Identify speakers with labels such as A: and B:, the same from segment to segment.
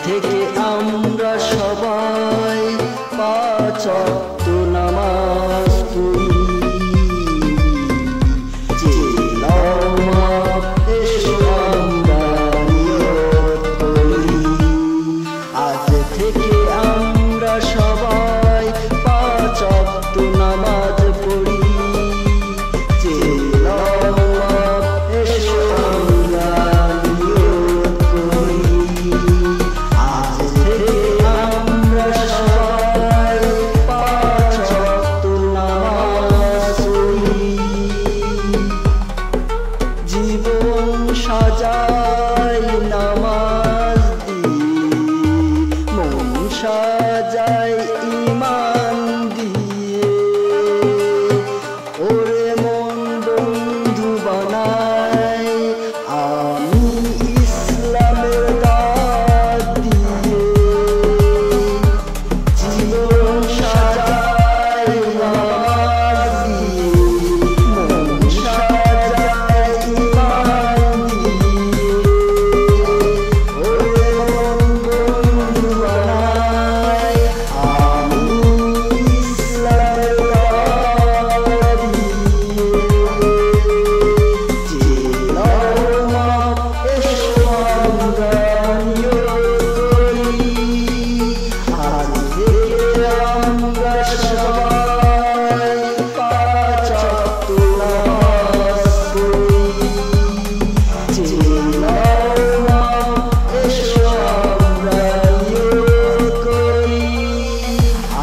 A: থেকে আমরা সবাই পাঁচ ওয়াক্ত নামাজ পড়ি। চেলাও মাপ এসো আমরা নিয়ত করি। আজ থেকে আমরা সবাই পাঁচ ওয়াক্ত নামাজ পড়ি। চেলাও মাপ এসো আমরা নিয়ত করি। আজ থেকে আমরা সবাই পাঁচ ওয়াক্ত নামাজ পড়ি। জীবন সাজাই নামাজ দিয়ে, মন সাজাই ঈমান দিয়ে। ওরে মন বন্ধু বানাই আমি ইসলামের দাওয়াত দিয়ে। জীবন সাজাই নামাজ দিয়ে, মন সাজাই ঈমান দিয়ে। ওরে মন বন্ধু বানাই আমি ইসলামের দাওয়াত দিয়ে। চেলাও মাপ এসো আমরা নিয়ত করি। আজ থেকে আমরা সবাই পাঁচ ওয়াক্ত নামাজ পড়ি। চেলাও মাপ এসো আমরা নিয়ত করি।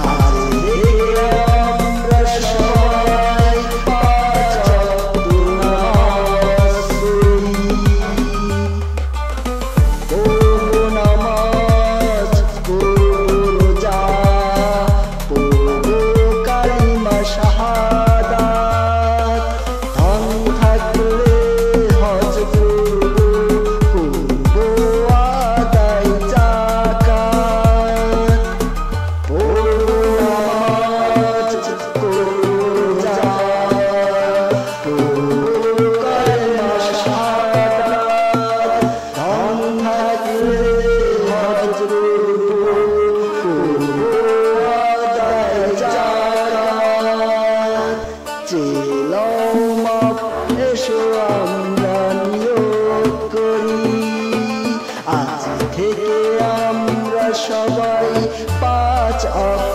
A: আজ থেকে আমরা সবাই পাঁচ ওয়াক্ত নামাজ পড়ি। পড়বো নামাজ, পড়বো রোজা, পড়বো কালিমা শাহাদাত। ধন থাকলে হজ করবো, করবো আদায় যাকাত। পড়বো নামাজ, পড়বো রোজা, পড়বো কালিমা শাহাদাত। ধন থাকলে হজ করবো, করবো আদায় যাকাত। চেলাও মাপ এসো আমরা নিয়ত করি। আজ থেকে আমরা সবাই পাঁচ ওয়াক্ত